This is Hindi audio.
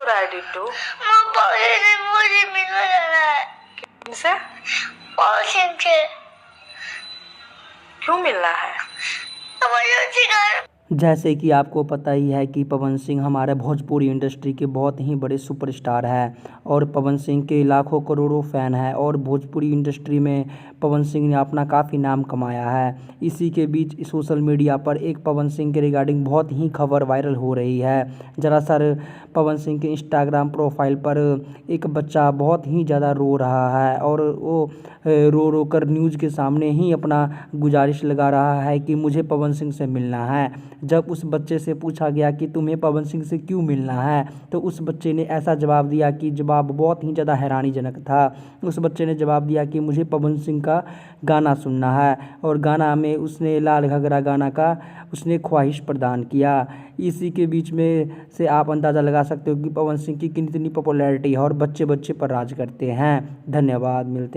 रहा है डिट्टू? मुझे मिल रहा है। किनसे? पड़ोसियों से। क्यों मिल रहा है? जैसे कि आपको पता ही है कि पवन सिंह हमारे भोजपुरी इंडस्ट्री के बहुत ही बड़े सुपरस्टार हैं और पवन सिंह के लाखों करोड़ों फ़ैन हैं और भोजपुरी इंडस्ट्री में पवन सिंह ने अपना काफ़ी नाम कमाया है। इसी के बीच सोशल मीडिया पर एक पवन सिंह के रिगार्डिंग बहुत ही खबर वायरल हो रही है। दरअसल पवन सिंह के इंस्टाग्राम प्रोफाइल पर एक बच्चा बहुत ही ज़्यादा रो रहा है और वो रो रो कर न्यूज़ के सामने ही अपना गुजारिश लगा रहा है कि मुझे पवन सिंह से मिलना है। जब उस बच्चे से पूछा गया कि तुम्हें पवन सिंह से क्यों मिलना है, तो उस बच्चे ने ऐसा जवाब दिया कि जवाब बहुत ही ज़्यादा हैरानीजनक था। उस बच्चे ने जवाब दिया कि मुझे पवन सिंह का गाना सुनना है और गाना में उसने लाल घाघरा गाना का उसने ख्वाहिश प्रदान किया। इसी के बीच में से आप अंदाज़ा लगा सकते हो कि पवन सिंह की कितनी पॉपुलैरिटी है और बच्चे बच्चे पर राज करते हैं। धन्यवाद, मिलते हैं।